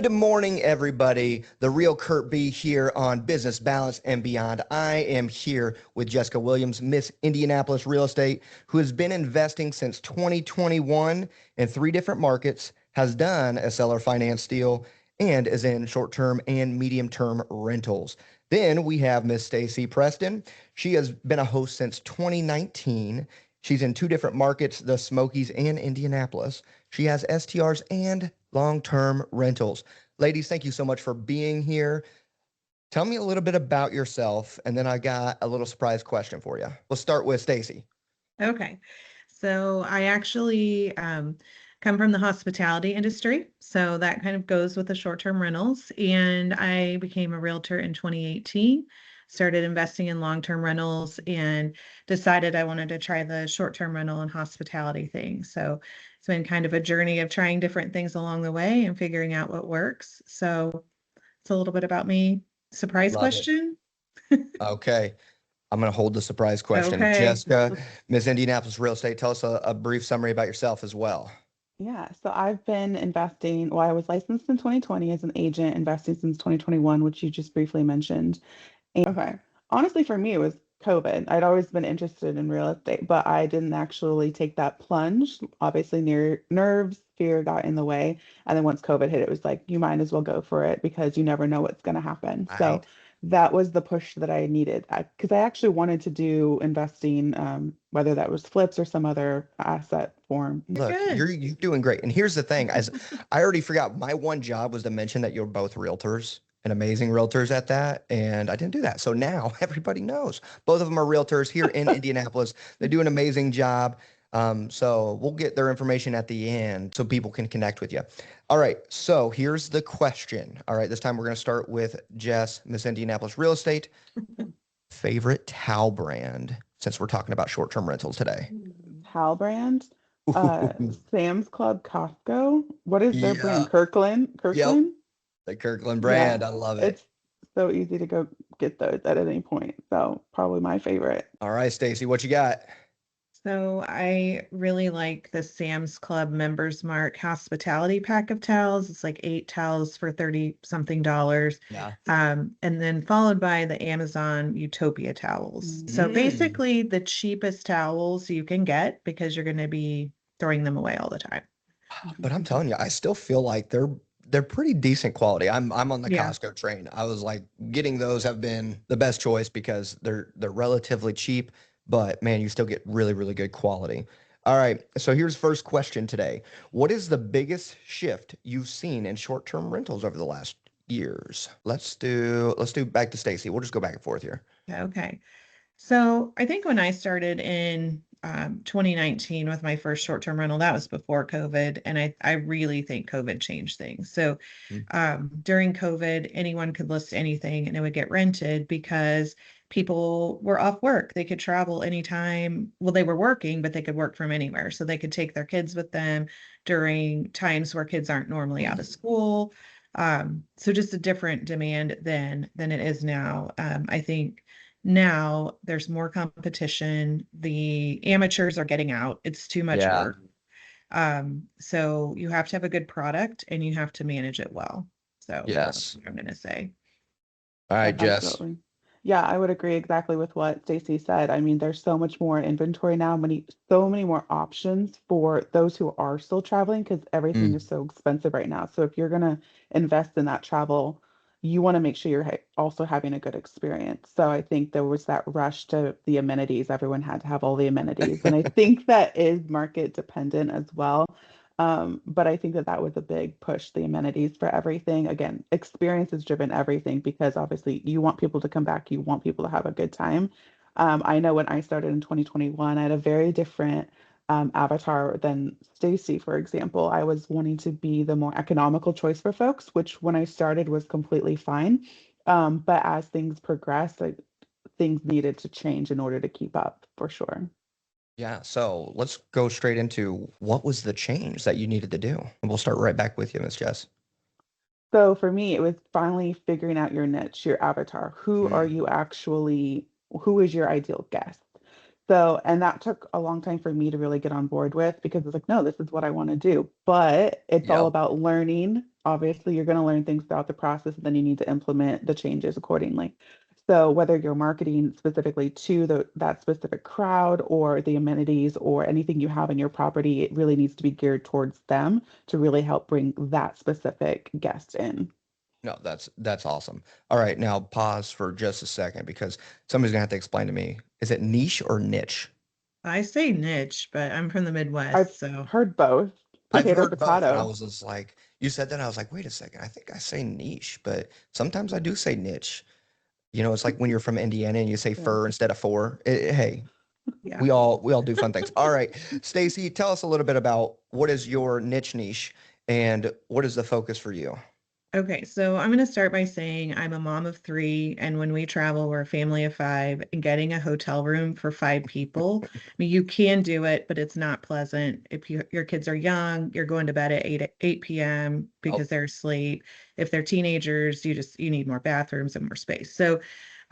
Good morning, everybody. The real Kurt B here on Business Balance and Beyond. I am here with Jessica Williams, Miss Indianapolis Real Estate, who has been investing since 2021 in 3 different markets, has done a seller finance deal, and is in short-term and medium-term rentals. Then we have Miss Stacy Preston. She has been a host since 2019. She's in 2 different markets, the Smokies and Indianapolis. She has STRs and long-term rentals. Ladies, thank you so much for being here. Tell me a little bit about yourself, and then I got a little surprise question for you. We'll start with Stacy. Okay. So I actually come from the hospitality industry. So that kind of goes with the short-term rentals. And I became a realtor in 2018, started investing in long-term rentals and decided I wanted to try the short-term rental and hospitality thing. So it's been kind of a journey of trying different things along the way and figuring out what works. So it's a little bit about me. Surprise Love it. question? Okay. I'm going to hold the surprise question. Okay. Jessica, Miss Indianapolis Real Estate, tell us a brief summary about yourself as well. Yeah, so I've been investing. Well, I was licensed in 2020 as an agent, investing since 2021, which you just briefly mentioned. Okay. Honestly, for me, it was COVID. I'd always been interested in real estate, but I didn't actually take that plunge. Obviously, nerves, fear got in the way. And then once COVID hit, it was like, you might as well go for it because you never know what's going to happen. So Right. that was the push that I needed. Because I actually wanted to do investing, whether that was flips or some other asset form. Look, Good. you're doing great. And here's the thing, as I already forgot, my one job was to mention that you're both realtors and amazing realtors at that. And I didn't do that. So now everybody knows. Both of them are realtors here in Indianapolis. They do an amazing job. So we'll get their information at the end so people can connect with you. All right. So here's the question. All right. This time we're going to start with Jess, Miss Indianapolis Real Estate. Favorite towel brand, since we're talking about short-term rentals today. Towel brand, Sam's Club, Costco. What is their Yeah. brand? Kirkland? Yep. Kirkland? The Kirkland Yeah, brand. I love it. it's so easy to go get those at any point. So probably my favorite. All right, Stacy, what you got? So I really like the Sam's Club Members Mark hospitality pack of towels. It's like 8 towels for 30 something dollars. Yeah. And then followed by the Amazon Utopia towels. So Mm. basically the cheapest towels you can get because you're going to be throwing them away all the time. But I'm telling you, I still feel like they're pretty decent quality. I'm on the Yeah. Costco train. I was like, getting those have been the best choice because they're relatively cheap, but man, you still get really, really good quality. All right, so here's first question today. What is the biggest shift you've seen in short-term rentals over the last years? Let's do back to Stacy. We'll just go back and forth here. Okay. So I think when I started in 2019 with my first short-term rental, that was before COVID, and I really think COVID changed things. So during COVID, anyone could list anything and it would get rented because people were off work. They could travel anytime. Well, they were working, but they could work from anywhere. So they could take their kids with them during times where kids aren't normally out of school. So just a different demand than it is now. I think now there's more competition. The amateurs are getting out. It's too much Yeah. work. So you have to have a good product and you have to manage it well. So Yes. that's what I'm going to say. All right, Jess. Absolutely. Yeah, I would agree exactly with what Stacy said. I mean, there's so much more inventory now, so many more options for those who are still traveling because everything is so expensive right now. So if you're gonna invest in that travel, you want to make sure you're also having a good experience. So I think there was that rush to the amenities. Everyone had to have all the amenities, and I think that is market dependent as well. But I think that that was a big push, the amenities for everything. Again, experience is driven everything because obviously you want people to come back, you want people to have a good time. I know when I started in 2021, I had a very different avatar than Stacy, for example. I was wanting to be the more economical choice for folks, which when I started was completely fine. But as things progressed, things needed to change in order to keep up for sure. Yeah, so let's go straight into what was the change that you needed to do? And we'll start right back with you, Miss Jess. So for me, it was finally figuring out your niche, your avatar. Who are Mm. you actually, who is your ideal guest? So, and that took a long time for me to really get on board with because it's like, no, this is what I want to do. But it's all Yep. about learning. Obviously, you're going to learn things throughout the process, and then you need to implement the changes accordingly. So, whether you're marketing specifically to that specific crowd or the amenities or anything you have in your property, it really needs to be geared towards them to really help bring that specific guest in. No, that's awesome. All right, now pause for just a second because somebody's gonna have to explain to me. Is it niche or niche? I say niche, but I'm from the I've Midwest, so heard both, I've potato, heard both, and I potato. was just like, you said that, I was like, wait a second, I think I say niche, but sometimes I do say niche. You know, it's like when you're from Indiana and you say Yeah. fur instead of four. Hey, yeah. we all do fun things. All right, Stacy, tell us a little bit about what is your niche and what is the focus for you? Okay, so I'm going to start by saying I'm a mom of three, and when we travel, we're a family of five, and getting a hotel room for five people, I mean, you can do it, but it's not pleasant. If your kids are young, you're going to bed at 8 p.m. Oh, because they're asleep. If they're teenagers, you need more bathrooms and more space. So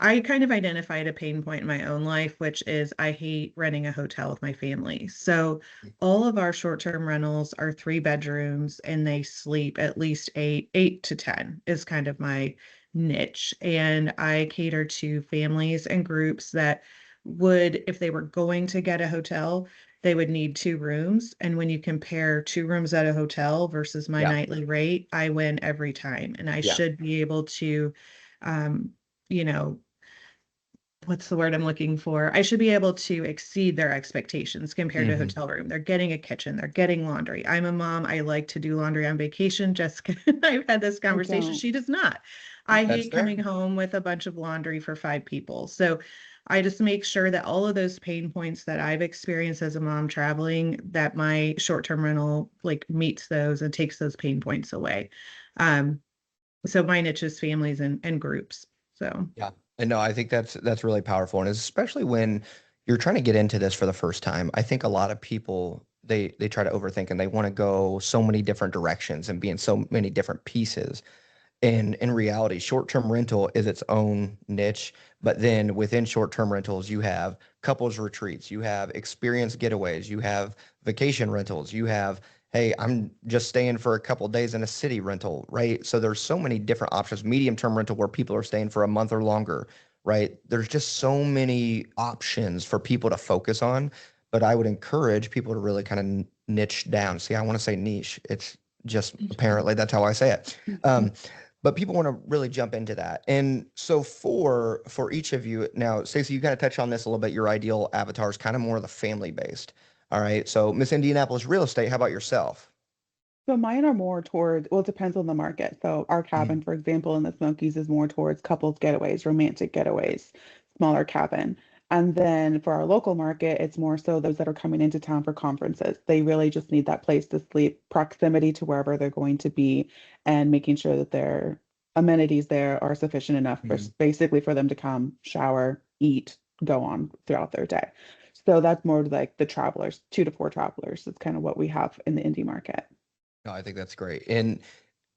I kind of identified a pain point in my own life, which is I hate renting a hotel with my family. So all of our short-term rentals are 3 bedrooms and they sleep at least 8 to 10 is kind of my niche. And I cater to families and groups that would, if they were going to get a hotel, they would need 2 rooms. And when you compare 2 rooms at a hotel versus my yeah, nightly rate, I win every time. And I yeah. should be able to, um, you know, what's the word I'm looking for? I should be able to exceed their expectations compared to a Hmm. hotel room. They're getting a kitchen, they're getting laundry. I'm a mom. I like to do laundry on vacation. Jessica and I've had this I conversation. don't. She does not. I That's hate fair. coming home with a bunch of laundry for 5 people. So I just make sure that all of those pain points that I've experienced as a mom traveling, that my short-term rental like meets those and takes those pain points away. Um, so my niche is families and groups. So Yeah. And no, I think that's really powerful. And especially when you're trying to get into this for the first time, I think a lot of people they try to overthink and they want to go so many different directions and be in so many different pieces. And in reality, short-term rental is its own niche. But then within short-term rentals, you have couples retreats, you have experience getaways, you have vacation rentals, you have, hey, I'm just staying for a couple days in a city rental, right? So there's so many different options. Medium-term rental where people are staying for a month or longer, right? There's just so many options for people to focus on. But I would encourage people to really kind of niche down. See, I want to say niche. It's just apparently that's how I say it. But people want to really jump into that. And so for each of you now, Stacey, you kind of touched on this a little bit. Your ideal avatar is kind of more the family based. All right. So Miss Indianapolis Real Estate, how about yourself? So mine are more towards, well, it depends on the market. So our Mhm. cabin, for example, in the Smokies is more towards couples getaways, romantic getaways, smaller cabin. And then for our local market, it's more so those that are coming into town for conferences. They really just need that place to sleep, proximity to wherever they're going to be, and making sure that their amenities there are sufficient enough for Mhm. basically for them to come, shower, eat, go on throughout their day. So that's more like the travelers, 2 to 4 travelers. That's kind of what we have in the indie market. No, I think that's great. And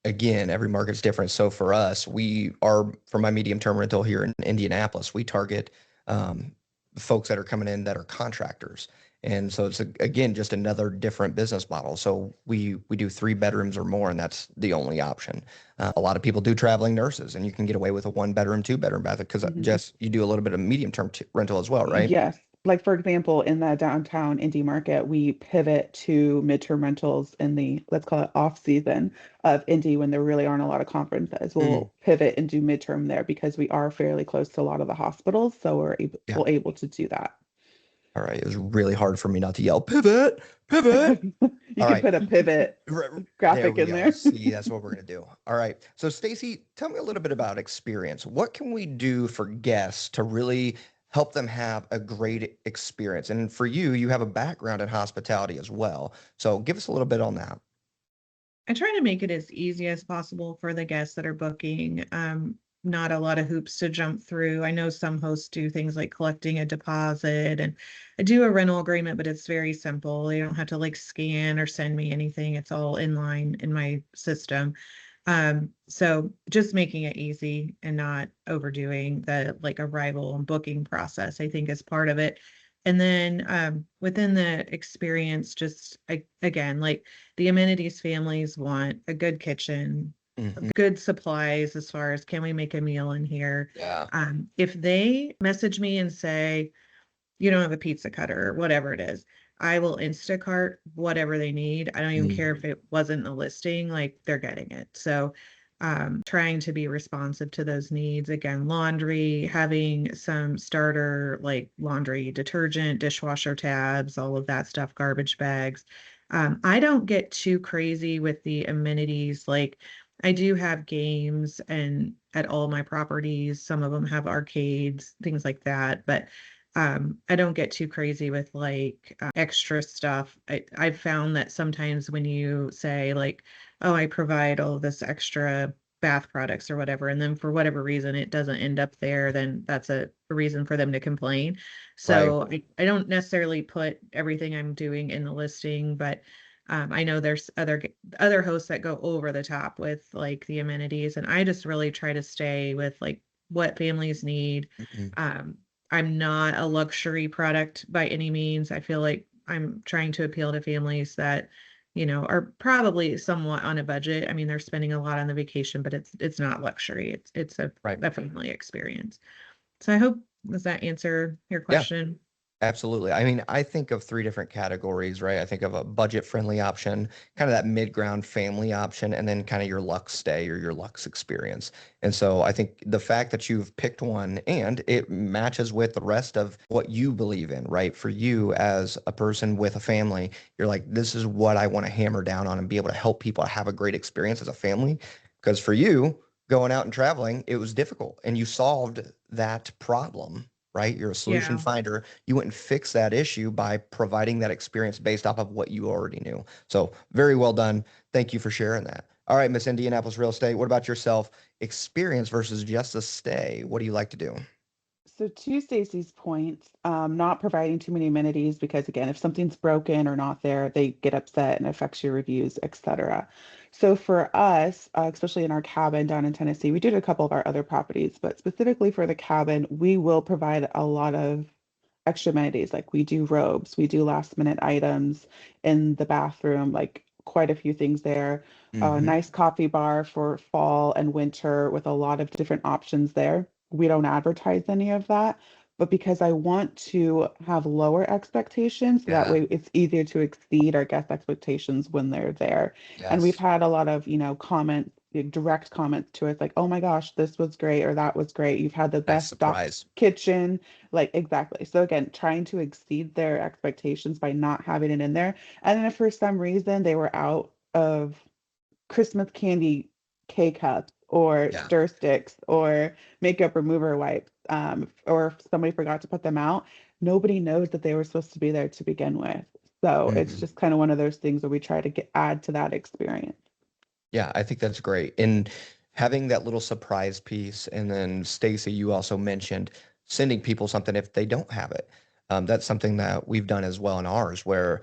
again, every market's different. So for us, we are for my medium term rental here in Indianapolis, we target um, folks that are coming in that are contractors. And so it's again just another different business model. So we do 3 bedrooms or more, and that's the only option. A lot of people do traveling nurses, and you can get away with a 1 bedroom, 2 bedroom bath because Mhm. Jess, you do a little bit of medium term rental as well, right? Yes. Like for example, in the downtown indie market, we pivot to midterm rentals in the, let's call it off season of indie when there really aren't a lot of conferences. Mm, We'll pivot and do midterm there because we are fairly close to a lot of the hospitals, so yeah. we're able to do that. All right. It was really hard for me not to yell pivot, pivot. You All could right. put a pivot There graphic we in go. there. See, that's what we're gonna do. All right. So, Stacy, tell me a little bit about experience. What can we do for guests to really help them have a great experience? And for you, you have a background in hospitality as well. So, give us a little bit on that. I try to make it as easy as possible for the guests that are booking. Not a lot of hoops to jump through. I know some hosts do things like collecting a deposit, and I do a rental agreement, but it's very simple. They don't have to like scan or send me anything. It's all in line in my system. So just making it easy and not overdoing the like arrival and booking process, I think is part of it. And then within the experience, just again, like the amenities families want a good kitchen, good supplies as far as can we make a meal in here. Yeah. If they message me and say, you don't have a pizza cutter or whatever it is, I will Instacart whatever they need. I don't even care if it wasn't a listing, like they're getting it. So trying to be responsive to those needs. Again, laundry, having some starter like laundry detergent, dishwasher tabs, all of that stuff, garbage bags. I don't get too crazy with the amenities. Like I do have games and at all my properties, some of them have arcades, things like that. But I don't get too crazy with like extra stuff. I've found that sometimes when you say like, oh, I provide all this extra bath products or whatever, and then for whatever reason it doesn't end up there, then that's a reason for them to complain. Right. So I don't necessarily put everything I'm doing in the listing, but I know there's other hosts that go over the top with like the amenities, and I just really try to stay with like what families need. Um, I'm not a luxury product by any means. I feel like I'm trying to appeal to families that, are probably somewhat on a budget. I mean, they're spending a lot on the vacation, but it's not luxury. It's Right. a family experience. So I hope, does that answer your Yeah. question? Absolutely. I mean, I think of three different categories, right? I think of a budget friendly option, kind of that mid ground family option, and then kind of your luxe stay or your luxe experience. And so I think the fact that you've picked one and it matches with the rest of what you believe in, right? For you as a person with a family, you're like, this is what I want to hammer down on and be able to help people have a great experience as a family. Because for you, going out and traveling, it was difficult and you solved that problem, right? You're a solution Yeah. finder. You wouldn't fix that issue by providing that experience based off of what you already knew. So very well done. Thank you for sharing that. All right, Miss Indianapolis Real Estate, what about yourself? Experience versus just a stay. What do you like to do? So to Stacy's point, not providing too many amenities because again, if something's broken or not there, they get upset and affects your reviews, etc. So for us, especially in our cabin down in Tennessee, we did a couple of our other properties, but specifically for the cabin, we will provide a lot of extra amenities. Like we do robes, we do last minute items in the bathroom, like quite a few things there. A Mm-hmm. nice coffee bar for fall and winter with a lot of different options there. We don't advertise any of that, but because I want to have lower expectations, so that Yeah. way it's easier to exceed our guest expectations when they're there. And we've Yes. had a lot of, comments, direct comments to us like, oh my gosh, this was great or that was great. You've had the Nice best stocked surprise. kitchen. Like exactly. So again, trying to exceed their expectations by not having it in there. And then if for some reason they were out of Christmas candy K-cups or Yeah. stir sticks or makeup remover wipes, or if somebody forgot to put them out, nobody knows that they were supposed to be there to begin with. So it's Mhm. just kind of one of those things where we try to add to that experience. Yeah, I think that's great. And having that little surprise piece, and then Stacy, you also mentioned sending people something if they don't have it. That's something that we've done as well in ours, where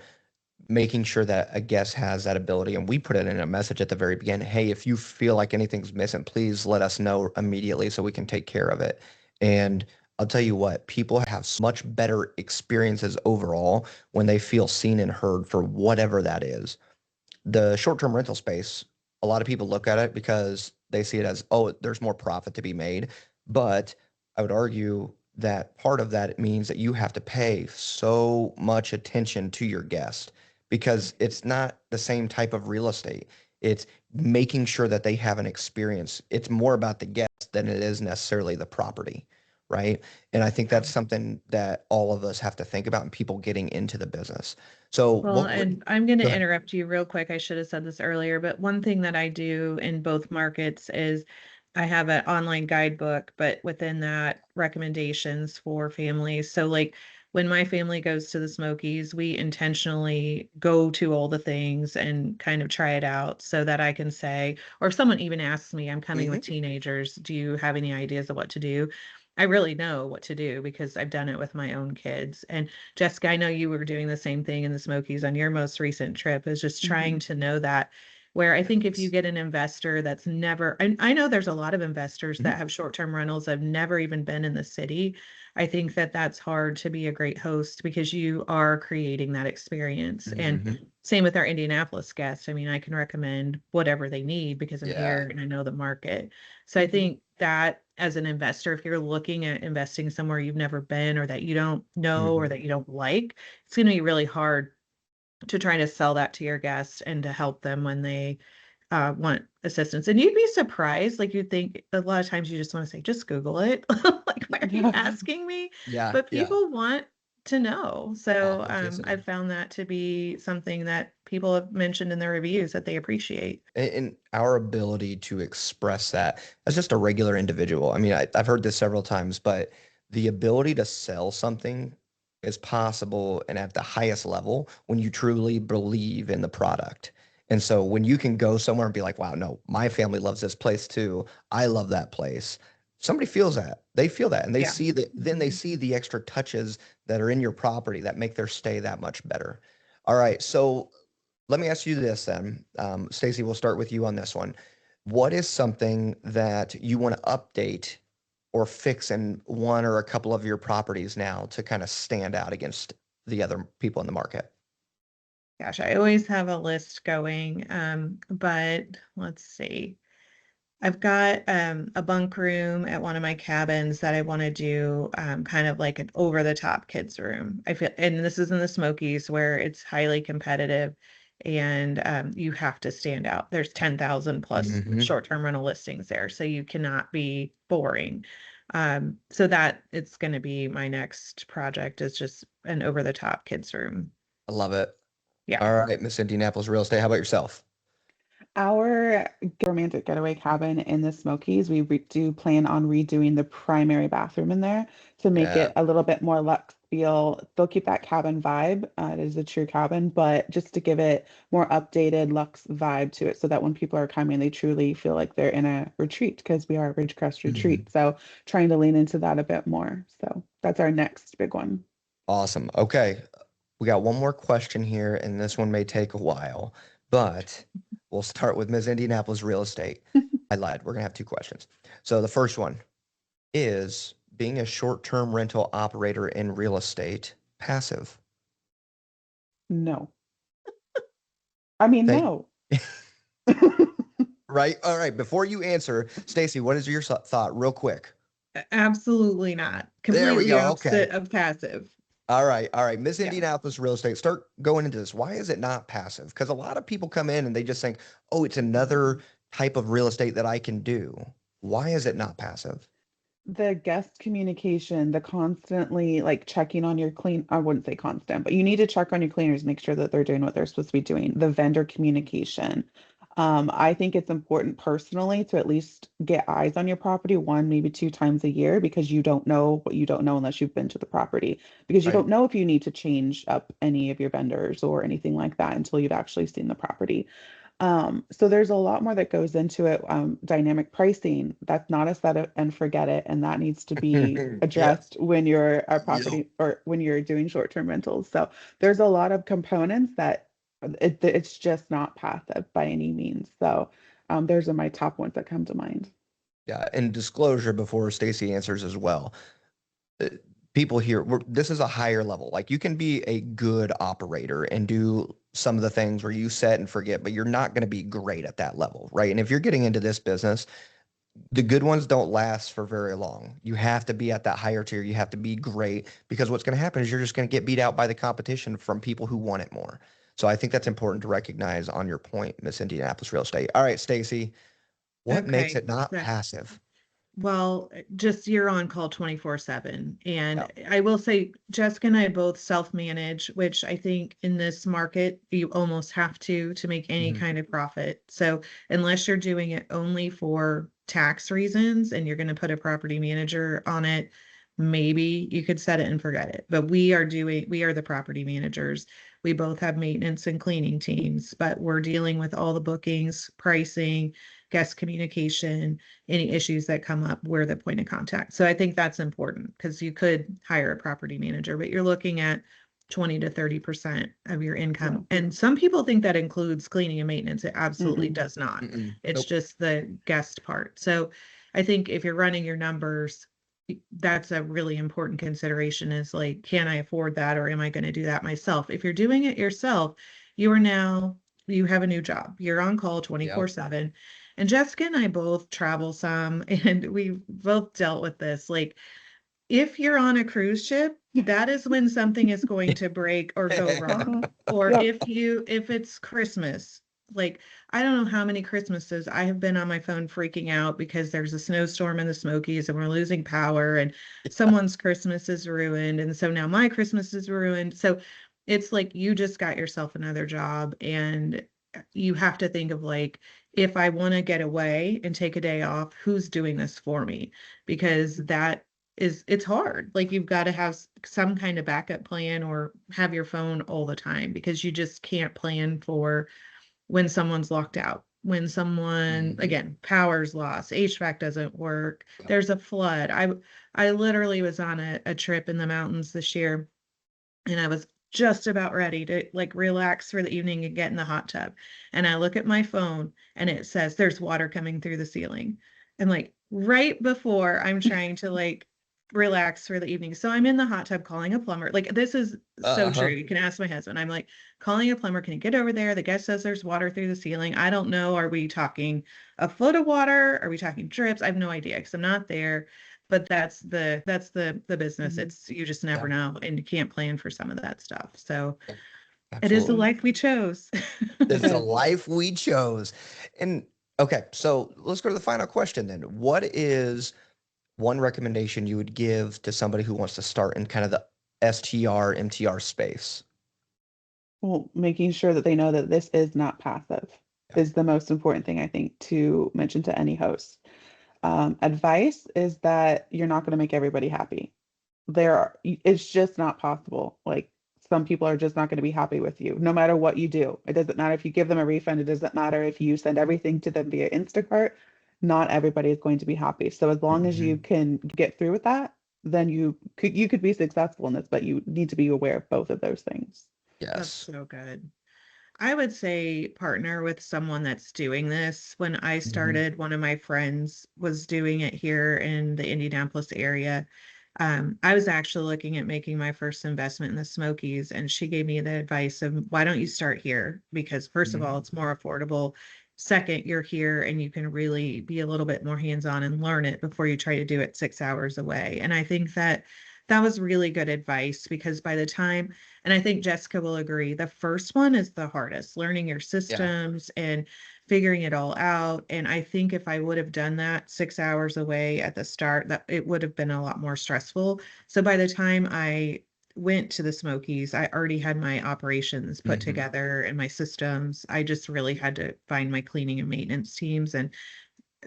making sure that a guest has that ability, and we put it in a message at the very beginning. Hey, if you feel like anything's missing, please let us know immediately so we can take care of it. And I'll tell you what, people have much better experiences overall when they feel seen and heard for whatever that is. The short-term rental space, a lot of people look at it because they see it as, oh, there's more profit to be made. But I would argue that part of that means that you have to pay so much attention to your guest because it's not the same type of real estate. It's making sure that they have an experience. It's more about the guest than it is necessarily the property, right? And I think that's something that all of us have to think about and people getting into the business. So Well, what would, and I'm going go to ahead. interrupt you real quick. I should have said this earlier, but one thing that I do in both markets is I have an online guidebook, but within that, recommendations for families. So, like when my family goes to the Smokies, we intentionally go to all the things and kind of try it out so that I can say, or if someone even asks me, I'm coming with Mhm. teenagers, do you have any ideas of what to do? I really know what to do because I've done it with my own kids. And Jessica, I know you were doing the same thing in the Smokies on your most recent trip, is just trying Mhm. to know that where I think if you get an investor that's never, and I know there's a lot of investors that have short-term rentals that have never even been in the city. I think that that's hard to be a great host because you are creating that experience. And same with our Indianapolis guests. I mean, I can recommend whatever they need because I'm Yeah. here and I know the market. So I think that as an investor, if you're looking at investing somewhere you've never been or that you don't know or that you don't like, it's going to be really hard to try to sell that to your guests and to help them when they want assistance. And you'd be surprised, like you'd think a lot of times you just want to say, just Google it. Like, why are you asking me? Yeah. But Yeah. people want to know. So Authenticity. I've found that to be something that people have mentioned in their reviews that they appreciate. And our ability to express that as just a regular individual. I mean, I've heard this several times, but the ability to sell something is possible and at the highest level when you truly believe in the product. And so when you can go somewhere and be like, wow, no, my family loves this place too. I love that place. Somebody feels that. They feel that and they Yeah. see that, then they see the extra touches that are in your property that make their stay that much better. All right. So let me ask you this then. Stacy, we'll start with you on this one. What is something that you want to update or fix in one or a couple of your properties now to kind of stand out against the other people in the market? Gosh, I always have a list going. But let's see. I've got a bunk room at one of my cabins that I want to do kind of like an over the top kids room. I feel, and this is in the Smokies where it's highly competitive and you have to stand out. There's 10,000 plus short-term rental listings there, so you cannot be boring. So that it's going to be my next project is just an over the top kids room. I love it. Yeah. All right, Miss Indianapolis Real Estate. How about yourself? Our romantic getaway cabin in the Smokies, we do plan on redoing the primary bathroom in there to make Yeah. it a little bit more luxe feel. They'll keep that cabin vibe. It is a true cabin, but just to give it more updated luxe vibe to it so that when people are coming, they truly feel like they're in a retreat because we are a Ridgecrest retreat. So trying to lean into that a bit more. So that's our next big one. Awesome. Okay. We got one more question here, and this one may take a while, but we'll start with Ms. Indianapolis Real Estate. I lied. We're going to have two questions. So the first one is being a short-term rental operator in real estate passive? No. I mean, Thank no. Right. All right. Before you answer, Stacy, what is your thought real quick? Absolutely not. There we Completely go. opposite Okay. of passive. All right. All right. Miss Yeah. Indianapolis Real Estate, start going into this. Why is it not passive? Because a lot of people come in and they just think, oh, it's another type of real estate that I can do. Why is it not passive? The guest communication, the constantly like checking on your I wouldn't say constant, but you need to check on your cleaners, make sure that they're doing what they're supposed to be doing. The vendor communication. I think it's important personally to at least get eyes on your property one, maybe two times a year because you don't know what you don't know unless you've been to the property. Because you Right. don't know if you need to change up any of your vendors or anything like that until you've actually seen the property. So there's a lot more that goes into it. Dynamic pricing, that's not a set it and forget it, and that needs to be Yeah. addressed when you're a Yeah. property or when you're doing short-term rentals. So there's a lot of components that it's just not passive by any means. So those are my top ones that come to mind. Yeah. And disclosure before Stacy answers as well. uh, People here, this is a higher level. Like you can be a good operator and do some of the things where you set and forget, but you're not going to be great at that level, right? And if you're getting into this business, the good ones don't last for very long. You have to be at that higher tier. You have to be great because what's going to happen is you're just going to get beat out by the competition from people who want it more. So I think that's important to recognize on your point, Miss Indianapolis Real Estate. All right, Stacy, what makes Okay. it not passive? Well, just you're on call 24/7. Yeah. And I will say Jessica and I both self-manage, which I think in this market you almost have to make any kind of profit. So unless you're doing it only for tax reasons and you're going to put a property manager on it, maybe you could set it and forget it. But we are the property managers. We both have maintenance and cleaning teams, but we're dealing with all the bookings, pricing, guest communication, any issues that come up, we're the point of contact. So I think that's important because you could hire a property manager, but you're looking at 20 to 30% of your income. Yeah. And some people think that includes cleaning and maintenance. It absolutely Mm-mm. does not. It's Nope. just the guest part. So I think if you're running your numbers, that's a really important consideration, is like, can I afford that, or am I going to do that myself? If you're doing it yourself, you have a new job. You're on call 24/7. And Jessica and I both travel some, and we both dealt with this. Like, if you're on a cruise ship, that is when something is going to break or go wrong. Or Yep. if it's Christmas, like, I don't know how many Christmases I have been on my phone freaking out because there's a snowstorm in the Smokies and we're losing power and someone's Christmas is ruined. And so now my Christmas is ruined. So it's like you just got yourself another job, and you have to think of, like, if I want to get away and take a day off, who's doing this for me? Because it's hard. Like, you've got to have some kind of backup plan or have your phone all the time, because you just can't plan for when someone's locked out, when someone, again, power's lost, HVAC doesn't work, there's a flood. I literally was on a trip in the mountains this year, and I was just about ready to, like, relax for the evening and get in the hot tub. And I look at my phone and it says there's water coming through the ceiling. And, like, right before I'm trying to, like, relax for the evening. So I'm in the hot tub calling a plumber. Like, this is so true. You can ask my husband. I'm like calling a plumber. Can you get over there? The guest says there's water through the ceiling. I don't know. Are we talking a foot of water? Are we talking drips? I have no idea because I'm not there. But that's the business. It's, you just never know, and you can't plan for some of that stuff. So it is the Absolutely. life we chose. It's the life we chose. And okay, so let's go to the final question then. What is one recommendation you would give to somebody who wants to start in kind of the STR, MTR space? Well, making sure that they know that this is not passive is the most important thing, I think, to mention to any host. Advice is that you're not going to make everybody happy. It's just not possible. Like, some people are just not going to be happy with you, no matter what you do. It doesn't matter if you give them a refund. It doesn't matter if you send everything to them via Instacart. Not everybody is going to be happy. So as long as you can get through with that, then you could be successful in this, but you need to be aware of both of those things. That's Yes. so good. I would say partner with someone that's doing this. When I started, one of my friends was doing it here in the Indianapolis area. I was actually looking at making my first investment in the Smokies, and she gave me the advice of, why don't you start here? Because first of all, it's more affordable. Second, you're here and you can really be a little bit more hands-on and learn it before you try to do it 6 hours away. And I think that was really good advice, because by the time, and I think Jessica will agree, the first one is the hardest, learning your systems and figuring it all out. And I think if I would have done that 6 hours away at the start, that it would have been a lot more stressful. So by the time I went to the Smokies, I already had my operations put together and my systems. I just really had to find my cleaning and maintenance teams, and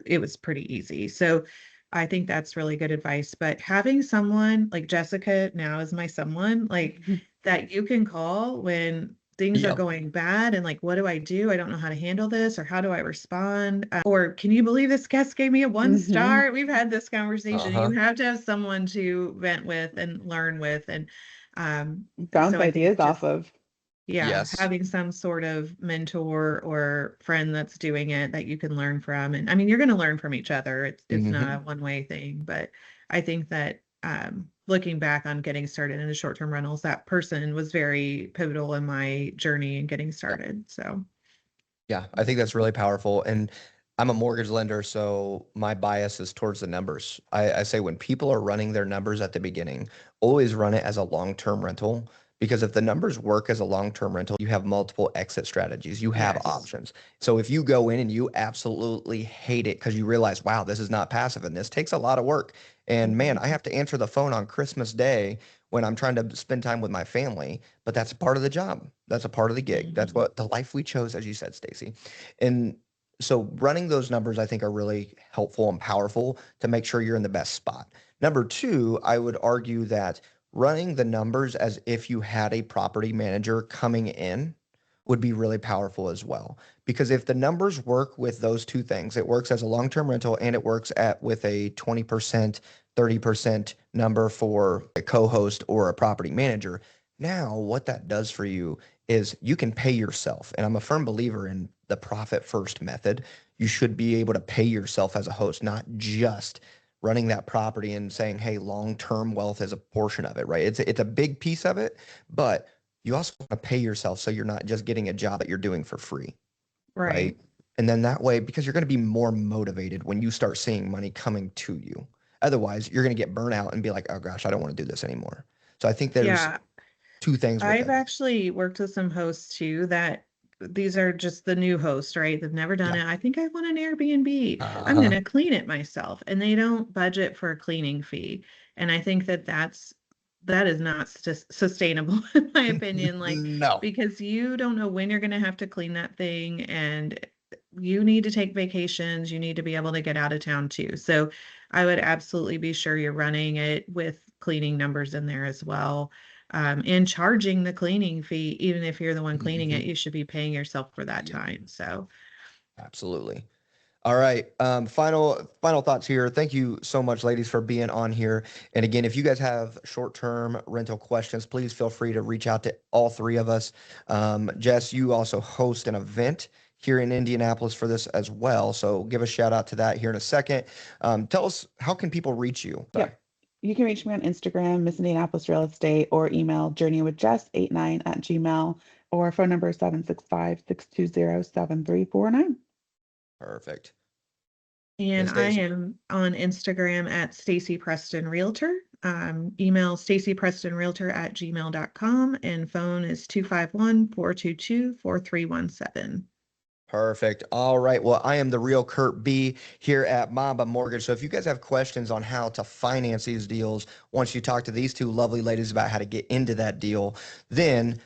it was pretty easy. So I think that's really good advice. But having someone like Jessica now is my someone, like, that you can call when things are going bad, and like, what do? I don't know how to handle this, or how do I respond? Or, can you believe this guest gave me a 1 star? We've had this conversation. You have to have someone to vent with and learn with. And Bounce so I think ideas off just, of. yeah, Yes. having some sort of mentor or friend that's doing it that you can learn from. And I mean, you're going to learn from each other. It's not a one-way thing, but I think that looking back on getting started in the short-term rentals, that person was very pivotal in my journey and getting started. So Yeah, I think that's really powerful. And I'm a mortgage lender, so my bias is towards the numbers. I say when people are running their numbers at the beginning, always run it as a long-term rental, because if the numbers work as a long-term rental, you have multiple exit strategies, you have yes. options. So if you go in and you absolutely hate it because you realize, wow, this is not passive and this takes a lot of work. And man, I have to answer the phone on Christmas Day when I'm trying to spend time with my family, but that's a part of the job. That's a part of the gig. That's what the life we chose, as you said, Stacy. And so running those numbers, I think, are really helpful and powerful to make sure you're in the best spot. Number two, I would argue that running the numbers as if you had a property manager coming in would be really powerful as well. Because if the numbers work with those two things, it works as a long-term rental and it works with a 20%, 30% number for a co-host or a property manager, Now, what that does for you is you can pay yourself. And I'm a firm believer in the profit first method. You should be able to pay yourself as a host, not just running that property and saying, hey, long-term wealth is a portion of it, right? It's a big piece of it, but you also want to pay yourself so you're not just getting a job that you're doing for free, right? Right. And then that way, because you're going to be more motivated when you start seeing money coming to you. Otherwise, you're going to get burnt out and be like, oh gosh, I don't want to do this anymore. So I think there's Yeah. two things with I've it. actually worked with some hosts too that these are just the new hosts, right? They've never done Yeah. it. I think I want an Airbnb. I'm Uh, going to clean it myself. And they don't budget for a cleaning fee. And I think that that is not sustainable in my opinion, like no. because you don't know when you're going to have to clean that thing, and you need to take vacations, you need to be able to get out of town too. So I would absolutely be sure you're running it with cleaning numbers in there as well. And charging the cleaning fee, even if you're the one cleaning it, Mhm. you should be paying yourself for that Yeah, time. So absolutely. All right. Final thoughts here. Thank you so much, ladies, for being on here. And again, if you guys have short-term rental questions, please feel free to reach out to all three of us. Jess, you also host an event here in Indianapolis for this as well. So give a shout out to that here in a second. Tell us, how can people reach you? Sorry. Yep. You can reach me on Instagram, Miss Indianapolis Real Estate, or email journeywithjess89@gmail, or phone number 765-620-7349. Perfect. and Miss I Stacy. am on Instagram at Stacy Preston Realtor. Email stacyprestonrealtor@gmail.com, and phone is 251-422-4317. Perfect. All right. Well, I am the real Kurt B here at Mamba Mortgage. So if you guys have questions on how to finance these deals, once you talk to these two lovely ladies about how to get into that deal, then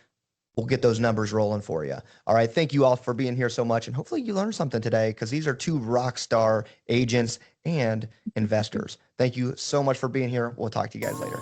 we'll get those numbers rolling for you. All right. Thank you all for being here so much. And hopefully you learned something today, because these are two rock star agents and investors. Thank you so much for being here. We'll talk to you guys later.